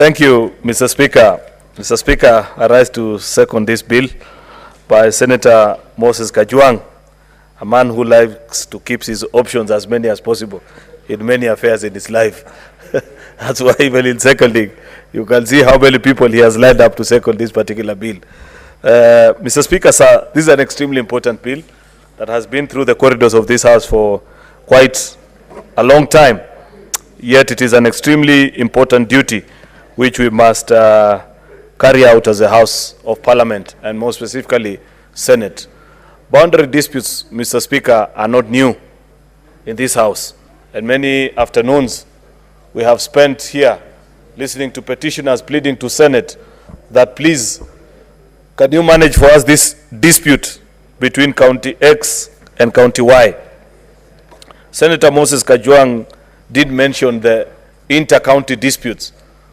Thank you, Mr. Speaker. Mr. Speaker, I rise to second this bill by Senator Moses Kajwang, a man who likes to keep his options as many as possible in many affairs in his life. That's why even in seconding, you can see how many people he has lined up to second this particular bill. Mr. Speaker, sir, this is an extremely important bill that has been through the corridors of this House for quite a long time. Yet it is an extremely important duty which we must carry out as a House of Parliament, and more specifically, Senate. Boundary disputes, Mr. Speaker, are not new in this House. And many afternoons we have spent here listening to petitioners pleading to Senate that please, can you manage for us this dispute between County X and County Y? Senator Moses Kajwang did mention the inter-county disputes,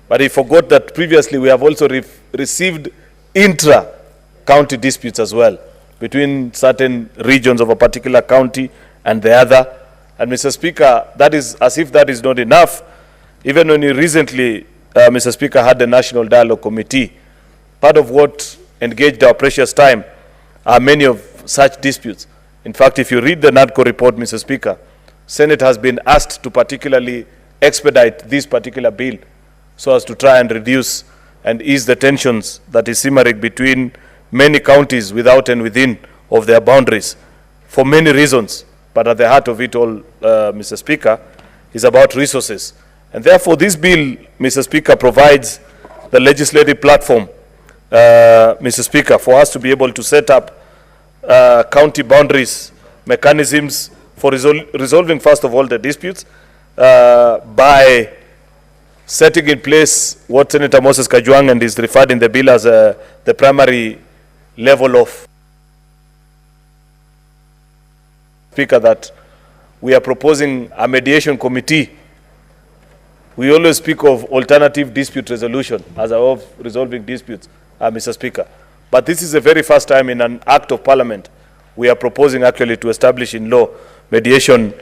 but he forgot that previously we have also received intra-county disputes as well, between certain regions of a particular county and the other. And Mr. Speaker, that is as if that is not enough. Even when you recently, Mr. Speaker, had the National Dialogue Committee, part of what engaged our precious time are many of such disputes. In fact, if you read the NADCO report, Mr. Speaker, Senate has been asked to particularly expedite this particular bill so as to try and reduce and ease the tensions that is simmering between many counties without and within of their boundaries for many reasons. But at the heart of it all, Mr. Speaker, is about resources. And therefore, this bill, Mr. Speaker, provides the legislative platform, Mr. Speaker, for us to be able to set up county boundaries, mechanisms for resolving, first of all, the disputes by setting in place what Senator Moses Kajwang and is referred in the bill as the primary level of Speaker, that we are proposing a mediation committee. We always speak of alternative dispute resolution as a way of resolving disputes, Mr. Speaker. But this is the very first time in an act of parliament we are proposing actually to establish in law mediation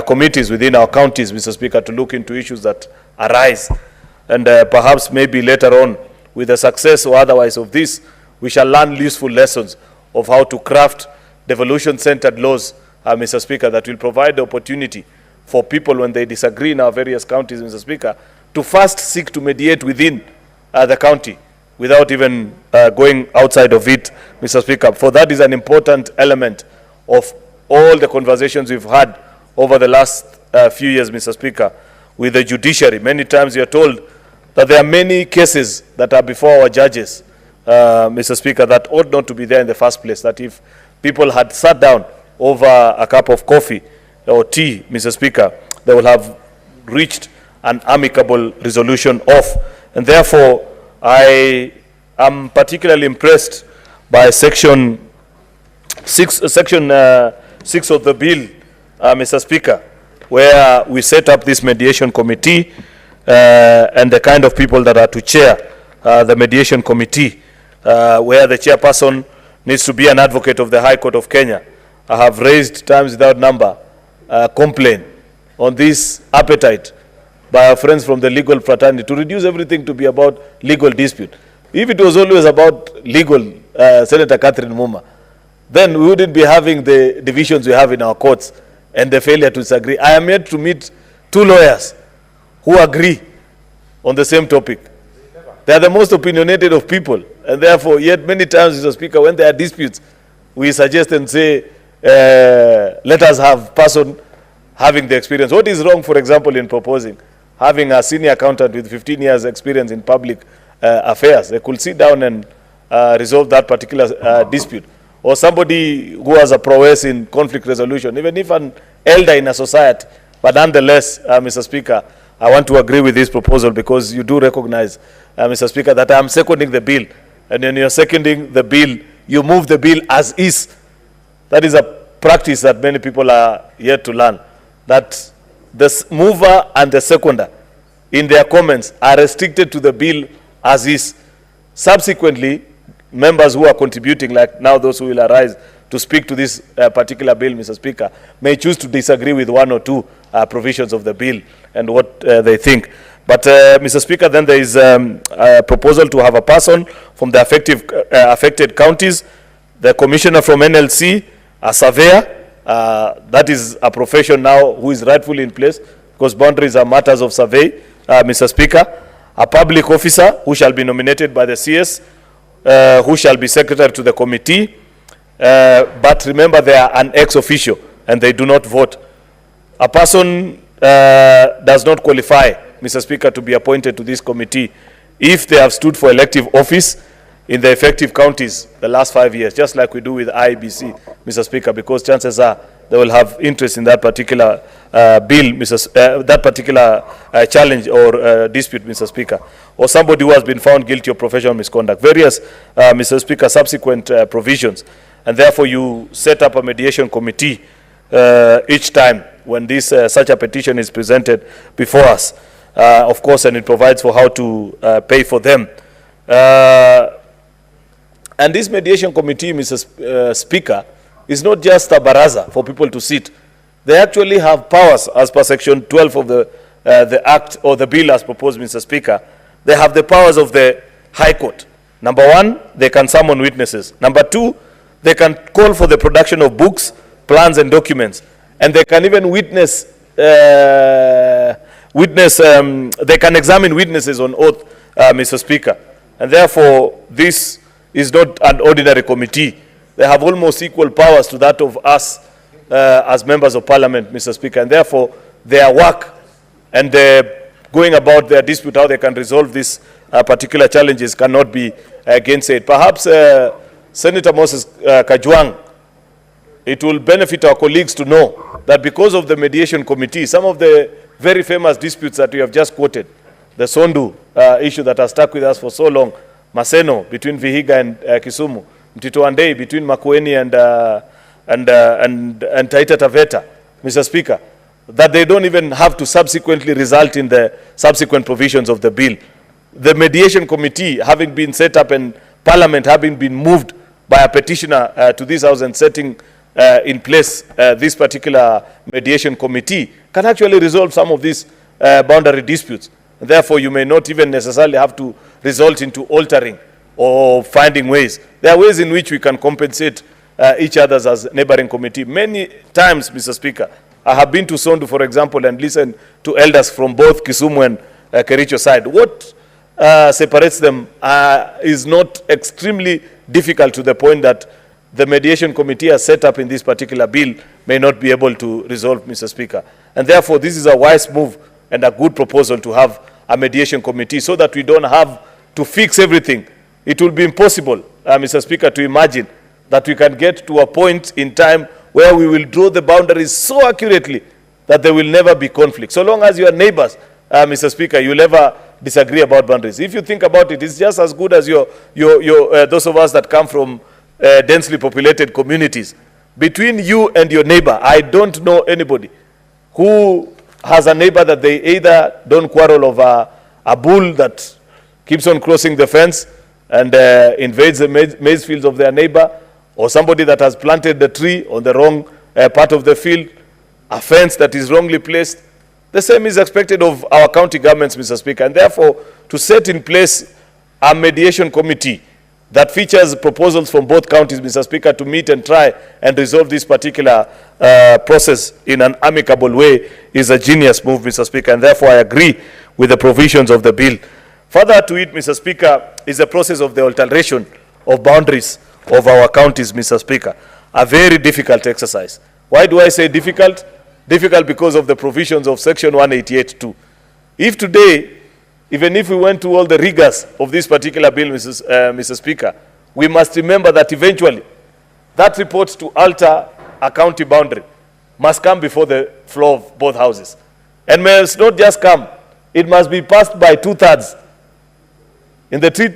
committees within our counties, Mr. Speaker, to look into issues that arise. And perhaps maybe later on, with the success or otherwise of this, we shall learn useful lessons of how to craft devolution-centered laws, Mr. Speaker, that will provide the opportunity for people when they disagree in our various counties, Mr. Speaker, to first seek to mediate within the county without even going outside of it, Mr. Speaker. For that is an important element of all the conversations we've had over the last few years, Mr. Speaker, with the judiciary. Many times you are told that there are many cases that are before our judges, Mr. Speaker, that ought not to be there in the first place, that if people had sat down over a cup of coffee or tea, Mr. Speaker, they will have reached an amicable resolution of. And therefore, I am particularly impressed by Section 6 of the bill, Mr. Speaker, where we set up this mediation committee and the kind of people that are to chair the mediation committee, where the chairperson needs to be an advocate of the High Court of Kenya. I have raised times without number complaint on this appetite by our friends from the legal fraternity to reduce everything to be about legal dispute. If it was always about legal, Senator Catherine Muma, then we wouldn't be having the divisions we have in our courts and the failure to disagree. I am yet to meet two lawyers who agree on the same topic. They are the most opinionated of people, and therefore, yet many times, Mr. Speaker, when there are disputes, we suggest and say, let us have person having the experience. What is wrong, for example, in proposing having a senior accountant with 15 years experience in public affairs? They could sit down and resolve that particular dispute. Or somebody who has a prowess in conflict resolution, even if an elder in a society. But nonetheless, Mr. Speaker, I want to agree with this proposal because you do recognize, Mr. Speaker, that I am seconding the bill. And when you're seconding the bill, you move the bill as is. That is a practice that many people are yet to learn. That the mover and the seconder in their comments are restricted to the bill as is. Subsequently, members who are contributing, like now those who will arise to speak to this particular bill, Mr. Speaker, may choose to disagree with one or two provisions of the bill and what they think. But, Mr. Speaker, then there is a proposal to have a person from the affected counties, the commissioner from NLC, a surveyor, that is a profession now who is rightfully in place, because boundaries are matters of survey, Mr. Speaker, a public officer who shall be nominated by the CS, who shall be secretary to the committee, but remember they are an ex officio and they do not vote. A person does not qualify, Mr. Speaker, to be appointed to this committee if they have stood for elective office in the effective counties the last 5 years, just like we do with IEBC, Mr. Speaker, because chances are they will have interest in that particular bill, that particular challenge or dispute, Mr. Speaker, or somebody who has been found guilty of professional misconduct. Various, Mr. Speaker, subsequent provisions, and therefore you set up a mediation committee each time when this such a petition is presented before us, of course, and it provides for how to pay for them. And this mediation committee, Mr. Speaker, is not just a baraza for people to sit. They actually have powers as per section 12 of the act or the bill as proposed, Mr. Speaker. They have the powers of the High Court. Number one, they can summon witnesses. Number two, they can call for the production of books, plans and documents. And they can even they can examine witnesses on oath, Mr. Speaker. And therefore, this is not an ordinary committee. They have almost equal powers to that of us as members of parliament, Mr. Speaker. And therefore, their work and going about their dispute, how they can resolve these particular challenges cannot be gainsaid. Perhaps Senator Moses Kajwang, it will benefit our colleagues to know that because of the mediation committee, some of the very famous disputes that we have just quoted, the Sondu issue that has stuck with us for so long, Maseno between Vihiga and Kisumu, Mtito Andei between Makueni and Taita Taveta, Mr. Speaker, that they don't even have to subsequently result in the subsequent provisions of the bill. The mediation committee having been set up and Parliament having been moved by a petitioner to this House and setting in place this particular mediation committee can actually resolve some of these boundary disputes. Therefore, you may not even necessarily have to result into altering or finding ways. There are ways in which we can compensate each other as neighboring committee. Many times, Mr. Speaker, I have been to Sondu, for example, and listened to elders from both Kisumu and Kericho side. What separates them is not extremely difficult to the point that the mediation committee as set up in this particular bill may not be able to resolve, Mr. Speaker. And therefore, this is a wise move and a good proposal to have a mediation committee so that we don't have to fix everything. It will be impossible, Mr. Speaker, to imagine that we can get to a point in time where we will draw the boundaries so accurately that there will never be conflict. So long as you are neighbors, Mr. Speaker, you'll never disagree about boundaries. If you think about it, it's just as good as those of us that come from densely populated communities. Between you and your neighbor, I don't know anybody who has a neighbor that they either don't quarrel over a bull that keeps on crossing the fence and invades the maize fields of their neighbor, or somebody that has planted the tree on the wrong part of the field, a fence that is wrongly placed. The same is expected of our county governments, Mr. Speaker, and therefore to set in place a mediation committee that features proposals from both counties, Mr. Speaker, to meet and try and resolve this particular process in an amicable way is a genius move, Mr. Speaker, and therefore I agree with the provisions of the bill. Further to it, Mr. Speaker, is the process of the alteration of boundaries of our counties, Mr. Speaker, a very difficult exercise. Why do I say difficult? Difficult because of the provisions of Section 188(2). If today, even if we went through all the rigors of this particular bill, Mr. Speaker, we must remember that eventually that report to alter a county boundary must come before the floor of both houses. And must not just come, it must be passed by 2/3. In the three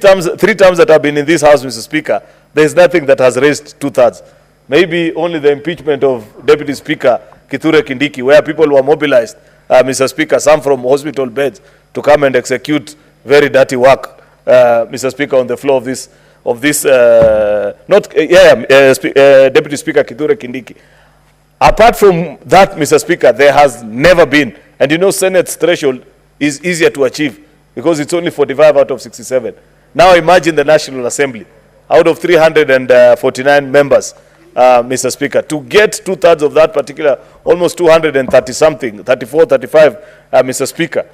terms that have been in this House, Mr. Speaker, there is nothing that has raised 2/3. Maybe only the impeachment of Deputy Speaker Kithure Kindiki, where people were mobilized, Mr. Speaker, some from hospital beds, to come and execute very dirty work, Mr. Speaker, on the floor of Deputy Speaker Kithure Kindiki. Apart from that, Mr. Speaker, there has never been, and you know Senate's threshold is easier to achieve because it's only 45 out of 67. Now imagine the National Assembly, out of 349 members, Mr. Speaker, to get 2/3 of that particular, almost 230 something, 34, 35, Mr. Speaker,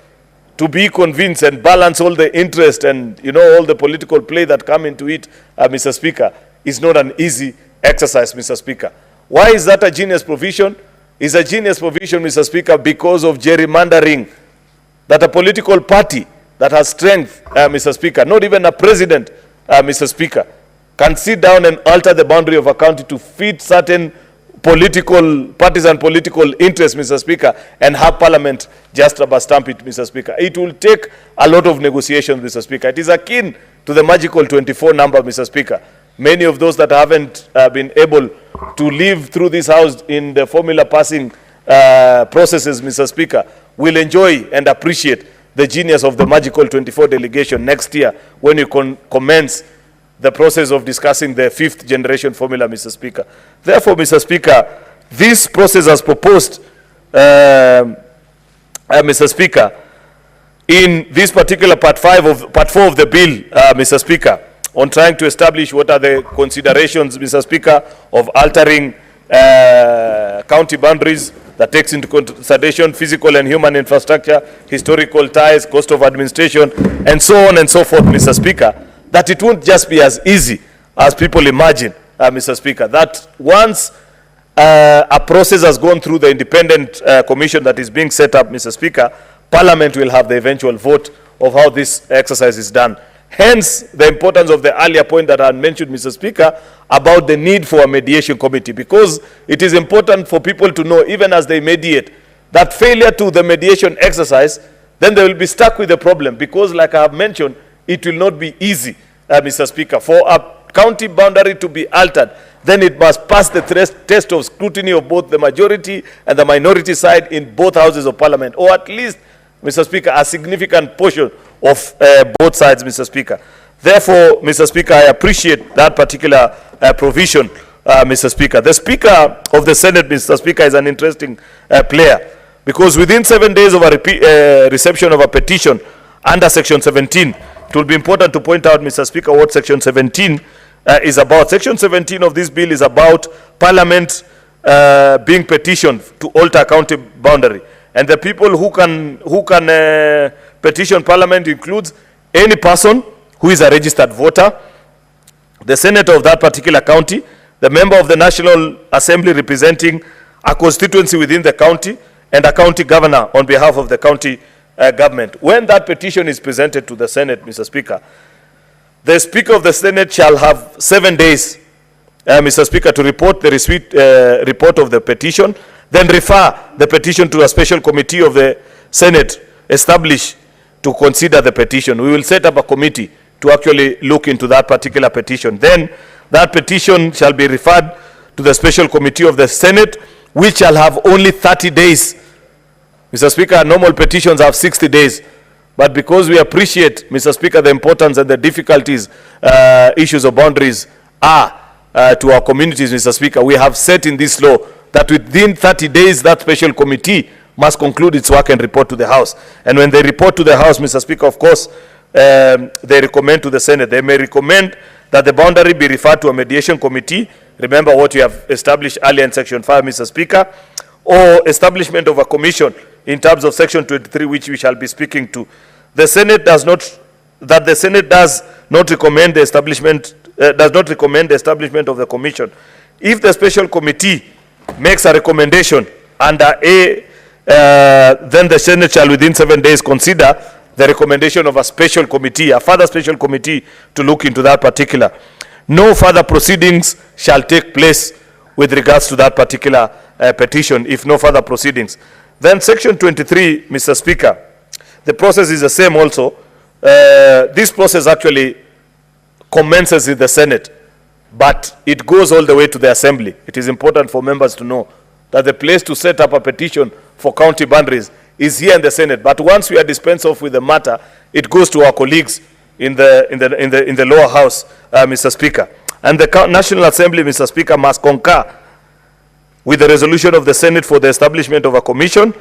to be convinced and balance all the interest and, you know, all the political play that come into it, Mr. Speaker, is not an easy exercise, Mr. Speaker. Why is that a genius provision? It's a genius provision, Mr. Speaker, because of gerrymandering, that a political party that has strength, Mr. Speaker, not even a president, Mr. Speaker, can sit down and alter the boundary of a county to fit certain political, partisan political interests, Mr. Speaker, and have Parliament just rubber stamp it, Mr. Speaker. It will take a lot of negotiations, Mr. Speaker. It is akin to the magical 24 number, Mr. Speaker. Many of those that haven't been able to live through this house in the formula passing processes, Mr. Speaker, will enjoy and appreciate the genius of the magical 24 delegation next year when you commence the process of discussing the 5th generation formula, Mr. Speaker. Therefore, Mr. Speaker, this process as proposed, Mr. Speaker, in this particular part 4 of the bill, Mr. Speaker, on trying to establish what are the considerations, Mr. Speaker, of altering county boundaries that takes into consideration physical and human infrastructure, historical ties, cost of administration, and so on and so forth, Mr. Speaker, that it won't just be as easy as people imagine, Mr. Speaker, that once a process has gone through the independent commission that is being set up, Mr. Speaker, Parliament will have the eventual vote of how this exercise is done. Hence, the importance of the earlier point that I mentioned, Mr. Speaker, about the need for a mediation committee, because it is important for people to know, even as they mediate, that failure to the mediation exercise, then they will be stuck with the problem, because like I have mentioned, it will not be easy, Mr. Speaker. For a county boundary to be altered, then it must pass the test of scrutiny of both the majority and the minority side in both houses of Parliament, or at least, Mr. Speaker, a significant portion of both sides, Mr. Speaker. Therefore, Mr. Speaker, I appreciate that particular provision, Mr. Speaker. The Speaker of the Senate, Mr. Speaker, is an interesting player, because within 7 days of a reception of a petition under Section 17, it will be important to point out, Mr. Speaker, what Section 17 is about. Section 17 of this bill is about Parliament being petitioned to alter a county boundary. And the people who can petition Parliament includes any person who is a registered voter, the senator of that particular county, the member of the National Assembly representing a constituency within the county, and a county governor on behalf of the county government. When that petition is presented to the Senate, Mr. Speaker, the Speaker of the Senate shall have 7 days, Mr. Speaker, to report the report of the petition, then refer the petition to a special committee of the Senate established to consider the petition. We will set up a committee to actually look into that particular petition. Then that petition shall be referred to the special committee of the Senate, which shall have only 30 days. Mr. Speaker, normal petitions have 60 days. But because we appreciate, Mr. Speaker, the importance and the difficulties issues of boundaries are to our communities, Mr. Speaker, we have set in this law that within 30 days, that special committee must conclude its work and report to the House. And when they report to the House, Mr. Speaker, of course, they recommend to the Senate. They may recommend that the boundary be referred to a mediation committee. Remember what we have established earlier in Section 5, Mr. Speaker, or establishment of a commission in terms of Section 23, which we shall be speaking to. The Senate does not recommend the establishment of the commission. If the special committee makes a recommendation under A, then the Senate shall within 7 days consider the recommendation of a special committee, a further special committee, to look into that particular. No further proceedings shall take place with regards to that particular petition, if no further proceedings. Then Section 23, Mr. Speaker, the process is the same also. This process actually commences in the Senate, but it goes all the way to the Assembly. It is important for members to know that the place to set up a petition for county boundaries is here in the Senate. But once we are dispensed off with the matter, it goes to our colleagues in the lower house, Mr. Speaker. And the National Assembly, Mr. Speaker, must concur with the resolution of the Senate for the establishment of a commission,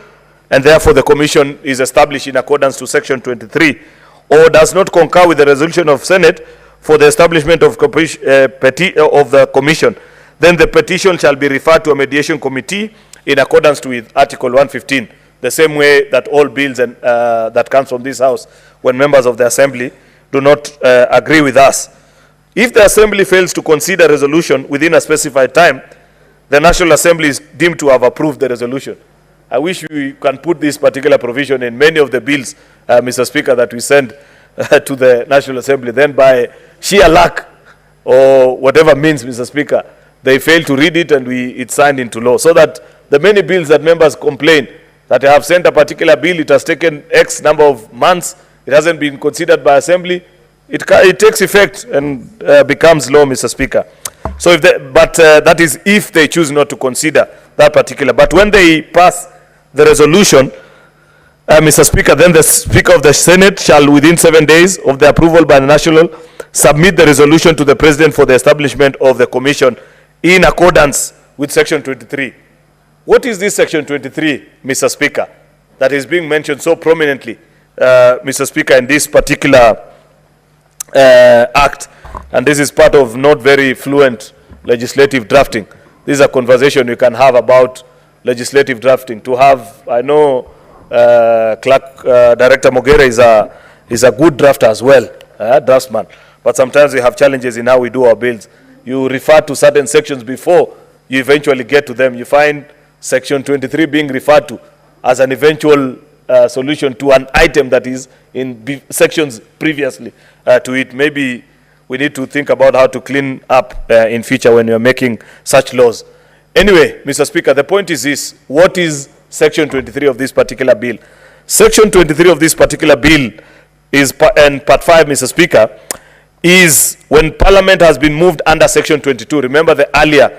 and therefore the commission is established in accordance to section 23, or does not concur with the resolution of Senate for the establishment of the commission, then the petition shall be referred to a mediation committee in accordance with Article 115, the same way that all bills and, that comes from this House, when members of the Assembly do not agree with us. If the Assembly fails to consider resolution within a specified time, the National Assembly is deemed to have approved the resolution. I wish we can put this particular provision in many of the bills, Mr. Speaker, that we send to the National Assembly. Then by sheer luck or whatever means, Mr. Speaker, they fail to read it and it's signed into law. So that the many bills that members complain that they have sent a particular bill, it has taken X number of months, it hasn't been considered by Assembly, it takes effect and becomes law, Mr. Speaker. So if they, that is if they choose not to consider that particular. But when they pass the resolution, Mr. Speaker, then the Speaker of the Senate shall, within 7 days of the approval by the National, submit the resolution to the President for the establishment of the Commission in accordance with Section 23. What is this Section 23, Mr. Speaker, that is being mentioned so prominently, Mr. Speaker, in this particular act? And this is part of not very fluent legislative drafting. This is a conversation you can have about legislative drafting. To have, I know Clerk Director Mogere is a good drafter as well, draftsman. But sometimes we have challenges in how we do our bills. You refer to certain sections before you eventually get to them. You find Section 23 being referred to as an eventual solution to an item that is in sections previously to it. Maybe we need to think about how to clean up in future when you're making such laws. Anyway, Mr. Speaker, the point is this: what is Section 23 of this particular bill? Section 23 of this particular bill is, and Part 5, Mr. Speaker, is when Parliament has been moved under Section 22. Remember the earlier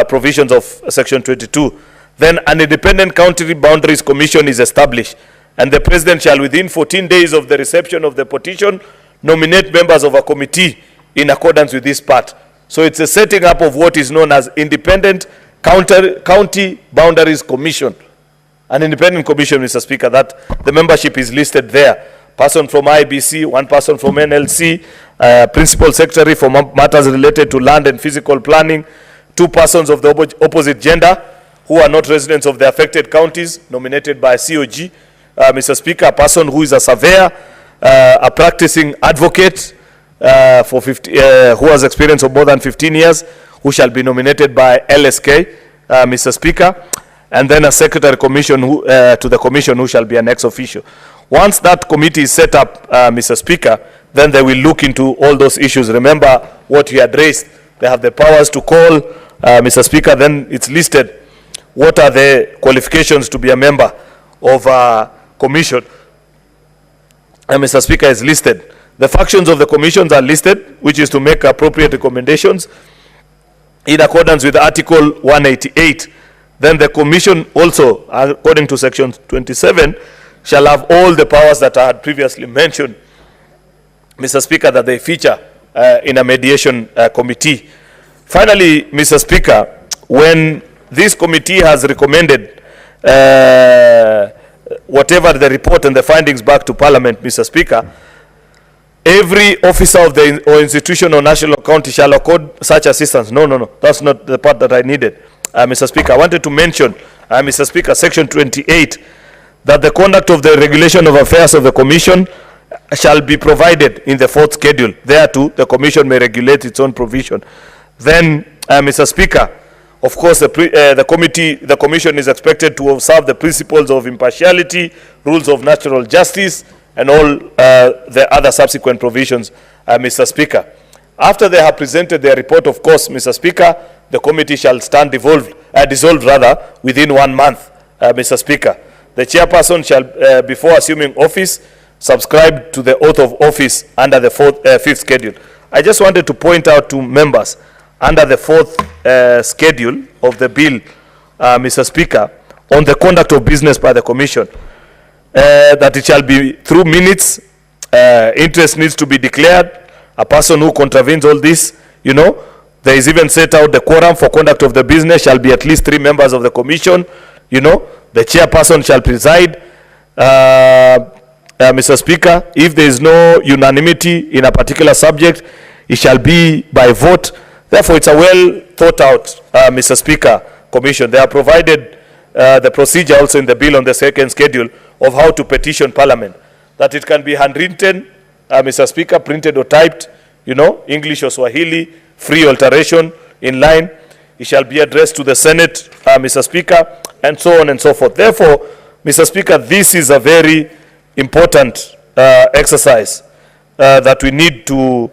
provisions of Section 22. Then an independent county boundaries commission is established, and the President shall, within 14 days of the reception of the petition, nominate members of a committee in accordance with this part. So it's a setting up of what is known as Independent County Boundaries Commission. An independent commission, Mr. Speaker, that the membership is listed there. Person from IBC, one person from NLC, principal secretary for matters related to land and physical planning, 2 persons of the opposite gender who are not residents of the affected counties, nominated by COG. Mr. Speaker, a person who is a surveyor, a practicing advocate who has experience of more than 15 years, who shall be nominated by LSK, Mr. Speaker, and then a secretary commission to the commission who shall be an ex officio. Once that committee is set up, Mr. Speaker, then they will look into all those issues. Remember what you had raised. They have the powers to call, Mr. Speaker, then it's listed what are the qualifications to be a member of a commission. And Mr. Speaker, is listed. The functions of the commissions are listed, which is to make appropriate recommendations in accordance with Article 188. Then the commission also, according to Section 27, shall have all the powers that I had previously mentioned, Mr. Speaker, that they feature in a mediation committee. Finally, Mr. Speaker, when this committee has recommended whatever the report and the findings back to Parliament, Mr. Speaker, every officer of the or institution or national county shall accord such assistance. No, that's not the part that I needed. Mr. Speaker, I wanted to mention, Mr. Speaker, Section 28, that the conduct of the regulation of affairs of the Commission shall be provided in the 4th schedule. Thereto, the Commission may regulate its own provision. Then, Mr. Speaker, of course, the Commission is expected to observe the principles of impartiality, rules of natural justice, and all the other subsequent provisions, Mr. Speaker. After they have presented their report, of course, Mr. Speaker, the committee shall stand dissolved within 1 month, Mr. Speaker. The chairperson shall, before assuming office, subscribe to the oath of office under the 5th schedule. I just wanted to point out to members, under the 4th schedule of the bill, Mr. Speaker, on the conduct of business by the Commission, that it shall be through minutes, interest needs to be declared. A person who contravenes all this, there is even set out the quorum for conduct of the business shall be at least 3 members of the Commission. The chairperson shall preside, Mr. Speaker. If there is no unanimity in a particular subject, it shall be by vote. Therefore, it's a well thought out, Mr. Speaker, commission. They have provided the procedure also in the bill on the second schedule of how to petition Parliament, that it can be handwritten, Mr. Speaker, printed or typed, you know, English or Swahili, free alteration in line. It shall be addressed to the Senate, Mr. Speaker, and so on and so forth. Therefore, Mr. Speaker, this is a very important exercise that we need to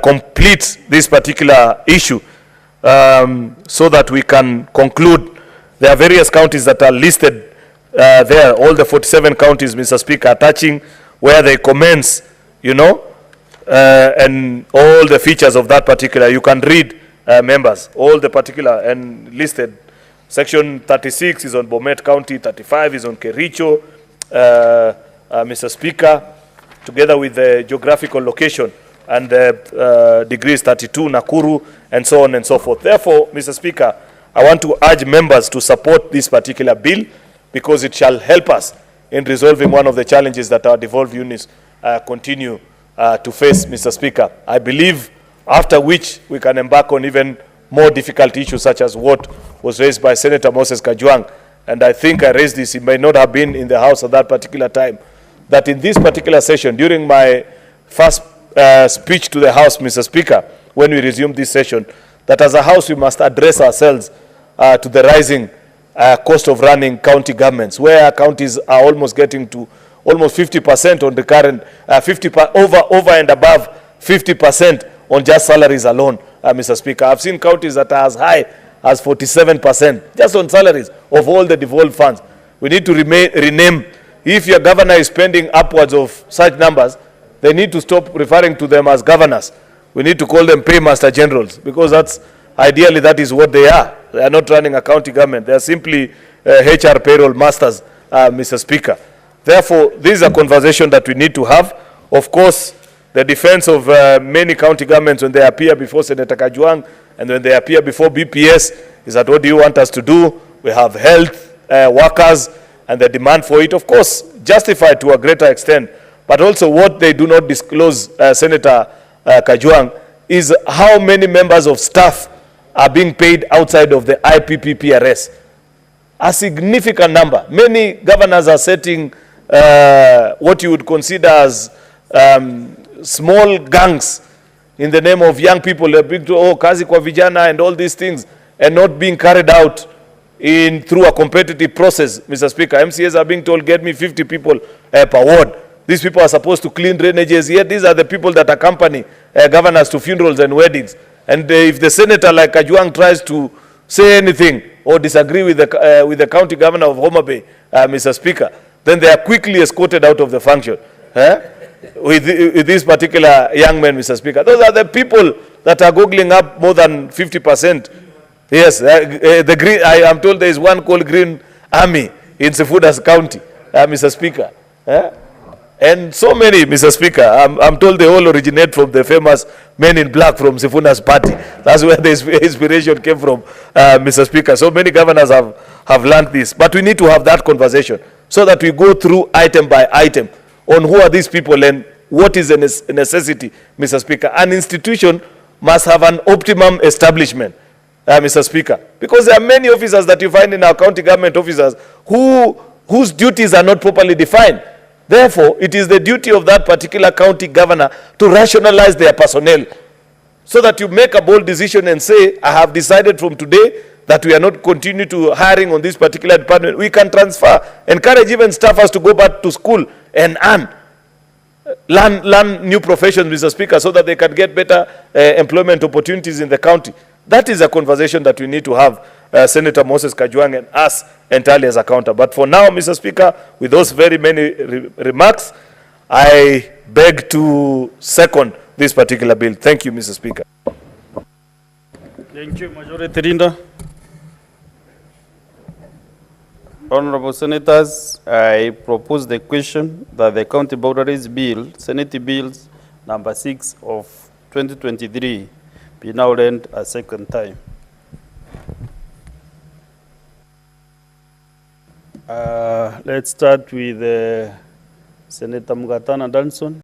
complete this particular issue so that we can conclude. There are various counties that are listed there, all the 47 counties, Mr. Speaker, touching where they commence, you know, and all the features of that particular. You can read, members, all the particular and listed. Section 36 is on Bomet County, 35 is on Kericho, Mr. Speaker, together with the geographical location and the degrees 32, Nakuru, and so on and so forth. Therefore, Mr. Speaker, I want to urge members to support this particular bill because it shall help us in resolving one of the challenges that our devolved units continue to face, Mr. Speaker. I believe after which we can embark on even more difficult issues such as what was raised by Senator Moses Kajwang. And I think I raised this, it may not have been in the House at that particular time, that in this particular session, during my first speech to the House, Mr. Speaker, when we resumed this session, that as a House we must address ourselves to the rising cost of running county governments, where counties are almost getting to almost 50% on the current, over and above 50% on just salaries alone, Mr. Speaker. I've seen counties that are as high as 47% just on salaries of all the devolved funds. We need to rename. If your governor is spending upwards of such numbers, they need to stop referring to them as governors. We need to call them paymaster generals, because that's ideally that is what they are. They are not running a county government. They are simply HR payroll masters, Mr. Speaker. Therefore, this is a conversation that we need to have. Of course, the defense of many county governments when they appear before Senator Kajwang and when they appear before BPS is that what do you want us to do? We have health workers and the demand for it, of course, justified to a greater extent. But also what they do not disclose, Senator Kajwang, is how many members of staff are being paid outside of the IPPPRS. A significant number. Many governors are setting what you would consider as small gangs in the name of young people. They're big to, oh, kazi kwa vijana and all these things, and not being carried out through a competitive process, Mr. Speaker. MCAs are being told, get me 50 people per ward. These people are supposed to clean drainages, yet these are the people that accompany governors to funerals and weddings. And if the senator like Kajwang tries to say anything or disagree with the county governor of Homa Bay, Mr. Speaker, then they are quickly escorted out of the function. With this particular young man, Mr. Speaker. Those are the people that are goggling up more than 50%. Yes, the green. I am told there is one called Green Army in Sefudas County, Mr. Speaker. And so many, Mr. Speaker. I'm told they all originate from the famous Men in Black from Sifuna's party. That's where the inspiration came from, Mr. Speaker. So many governors have learned this. But we need to have that conversation so that we go through item by item on who are these people and what is a necessity, Mr. Speaker. An institution must have an optimum establishment, Mr. Speaker. Because there are many officers that you find in our county government officers whose duties are not properly defined. Therefore, it is the duty of that particular county governor to rationalize their personnel so that you make a bold decision and say, I have decided from today that we are not continue to hiring on this particular department. We can transfer, encourage even staffers to go back to school and learn new professions, Mr. Speaker, so that they can get better employment opportunities in the county. That is a conversation that we need to have, Senator Moses Kajwang and us entirely as a counter. But for now, Mr. Speaker, with those very many remarks, I beg to second this particular bill. Thank you, Mr. Speaker. Thank you, Majority Leader. Honorable Senators, I propose the question that the County Boundaries Bill, Senate Bills number 6 of 2023, be now read a second time. Let's start with Senator Mugatana Danson.